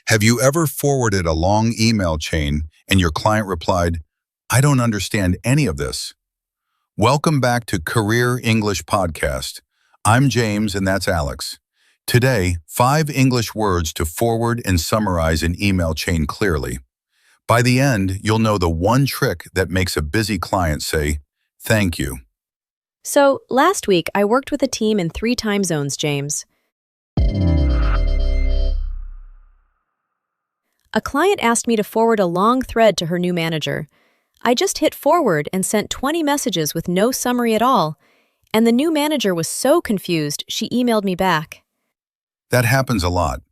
Have you ever forwarded a long email chain and your client replied, "I don't understand any of this"? Welcome back to Career English Podcast. I'm James and that's Alex. Today, 5 English words to forward and summarize an email chain clearly. By the end, you'll know the one trick that makes a busy client say, "Thank you." So, last week I worked with a team in 3 time zones, James. A client asked me to forward a long thread to her new manager. I just hit forward and sent 20 messages with no summary at all, and the new manager was so confused she emailed me back. That happens a lot.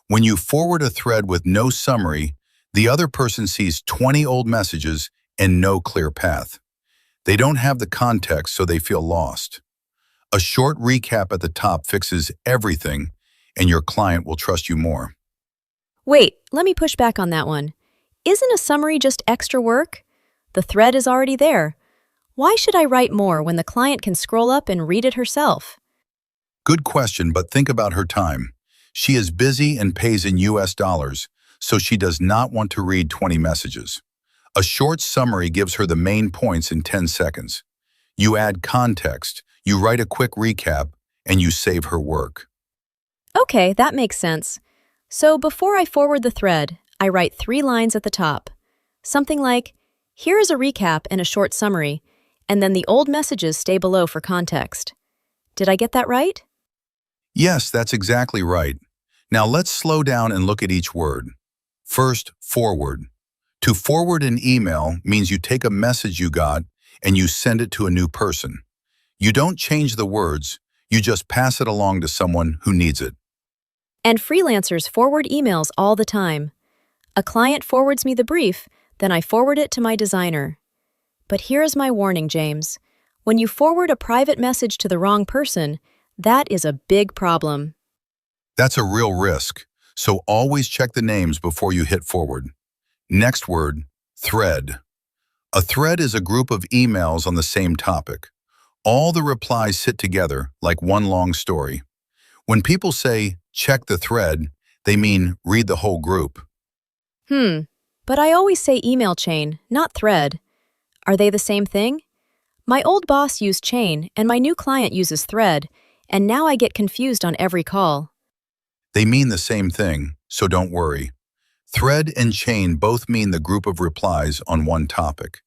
When you forward a thread with no summary, the other person sees 20 old messages and no clear path. They don't have the context, so they feel lost. A short recap at the top fixes everything, and your client will trust you more. Wait, let me push back on that one. Isn't a summary just extra work? The thread is already there. Why should I write more when the client can scroll up and read it herself? Good question, but think about her time. She is busy and pays in US dollars, so she does not want to read 20 messages. A short summary gives her the main points in 10 seconds. You add context, you write a quick recap, and you save her work. Okay, that makes sense. So before I forward the thread, I write 3 lines at the top. Something like, "Here is a recap and a short summary," and then the old messages stay below for context. Did I get that right? Yes, that's exactly right. Now let's slow down and look at each word. First, forward. To forward an email means you take a message you got and you send it to a new person. You don't change the words, you just pass it along to someone who needs it. And freelancers forward emails all the time. A client forwards me the brief, then I forward it to my designer. But here's my warning, James. When you forward a private message to the wrong person, that is a big problem. That's a real risk, so always check the names before you hit forward. Next word, thread. A thread is a group of emails on the same topic. All the replies sit together like one long story. When people say, "check the thread," they mean read the whole group. But I always say email chain, not thread. Are they the same thing? My old boss used chain, and my new client uses thread, and now I get confused on every call. They mean the same thing, so don't worry. Thread and chain both mean the group of replies on one topic.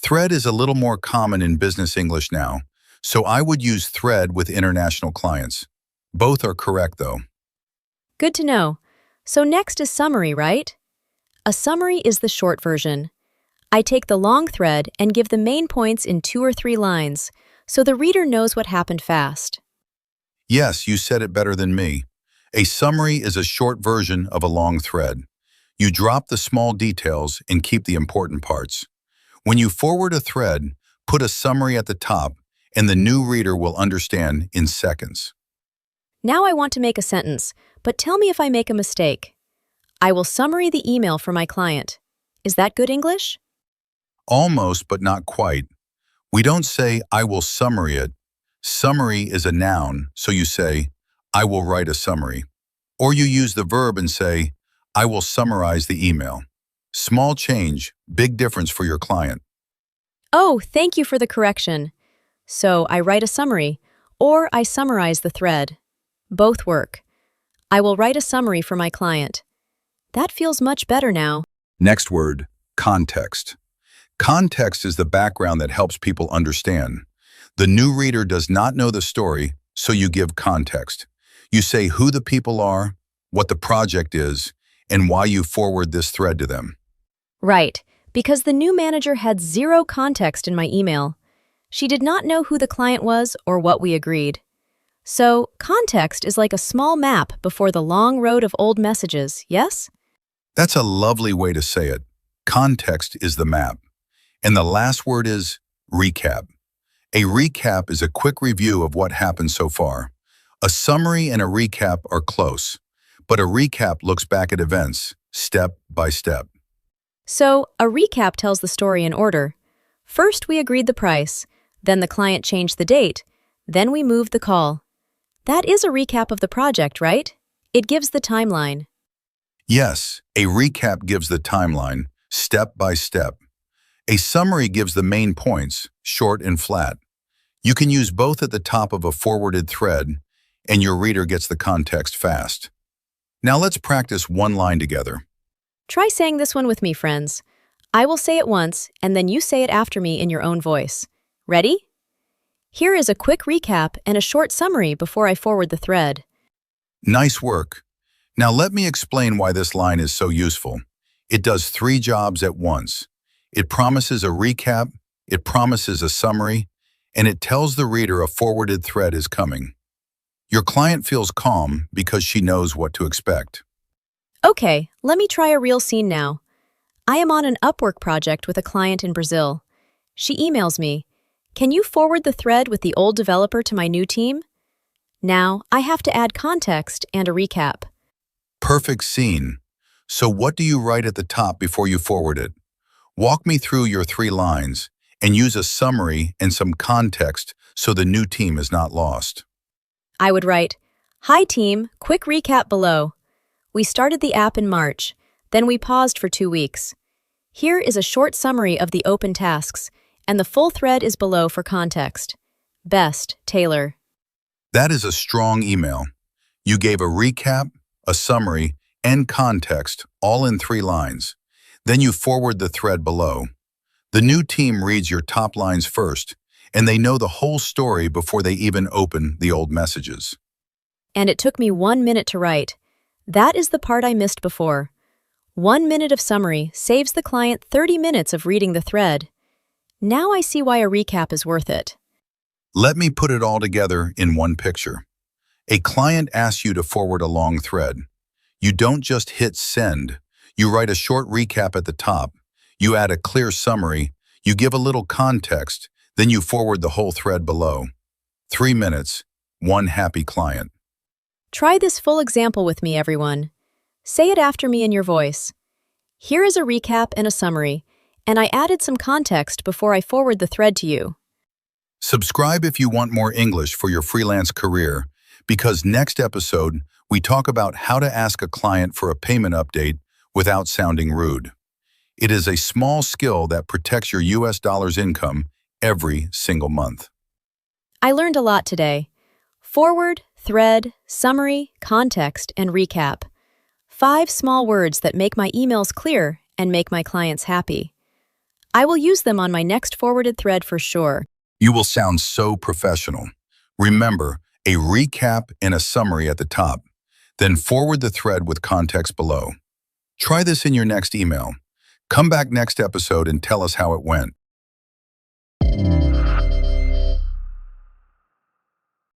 Thread is a little more common in business English now, so I would use thread with international clients. Both are correct, though. Good to know. So next is summary, right? A summary is the short version. I take the long thread and give the main points in 2 or 3 lines, so the reader knows what happened fast. Yes, you said it better than me. A summary is a short version of a long thread. You drop the small details and keep the important parts. When you forward a thread, put a summary at the top, and the new reader will understand in seconds. Now I want to make a sentence, but tell me if I make a mistake. I will summary the email for my client. Is that good English? Almost, but not quite. We don't say, "I will summary it." Summary is a noun, so you say, "I will write a summary." Or you use the verb and say, "I will summarize the email." Small change, big difference for your client. Oh, thank you for the correction. So I write a summary, or I summarize the thread. Both work. I will write a summary for my client. That feels much better now. Next word, context. Context is the background that helps people understand. The new reader does not know the story, so you give context. You say who the people are, what the project is, and why you forward this thread to them. Right, because the new manager had 0 context in my email. She did not know who the client was or what we agreed. So, context is like a small map before the long road of old messages, yes? That's a lovely way to say it. Context is the map. And the last word is recap. A recap is a quick review of what happened so far. A summary and a recap are close, but a recap looks back at events, step by step. So, a recap tells the story in order. First, we agreed the price, then the client changed the date, then we moved the call. That is a recap of the project, right? It gives the timeline. Yes, a recap gives the timeline, step by step. A summary gives the main points, short and flat. You can use both at the top of a forwarded thread, and your reader gets the context fast. Now let's practice one line together. Try saying this one with me, friends. I will say it once, and then you say it after me in your own voice. Ready? Here is a quick recap and a short summary before I forward the thread. Nice work. Now let me explain why this line is so useful. It does 3 jobs at once. It promises a recap, it promises a summary, and it tells the reader a forwarded thread is coming. Your client feels calm because she knows what to expect. Okay, let me try a real scene now. I am on an Upwork project with a client in Brazil. She emails me, "Can you forward the thread with the old developer to my new team?" Now, I have to add context and a recap. Perfect scene. So what do you write at the top before you forward it? Walk me through your 3 lines and use a summary and some context so the new team is not lost. I would write, "Hi team, quick recap below. We started the app in March, then we paused for 2 weeks. Here is a short summary of the open tasks, and the full thread is below for context. Best, Taylor." That is a strong email. You gave a recap, a summary, and context all in 3 lines. Then you forward the thread below. The new team reads your top lines first, and they know the whole story before they even open the old messages. And it took me 1 minute to write. That is the part I missed before. 1 minute of summary saves the client 30 minutes of reading the thread. Now I see why a recap is worth it. Let me put it all together in one picture. A client asks you to forward a long thread. You don't just hit send. You write a short recap at the top. You add a clear summary. You give a little context. Then you forward the whole thread below. 3 minutes, 1 happy client. Try this full example with me, everyone. Say it after me in your voice. Here is a recap and a summary, and I added some context before I forward the thread to you. Subscribe if you want more English for your freelance career, because next episode, we talk about how to ask a client for a payment update without sounding rude. It is a small skill that protects your US dollars income every single month. I learned a lot today. Forward, thread, summary, context, and recap. 5 small words that make my emails clear and make my clients happy. I will use them on my next forwarded thread for sure. You will sound so professional. Remember, a recap and a summary at the top, then forward the thread with context below. Try this in your next email. Come back next episode and tell us how it went.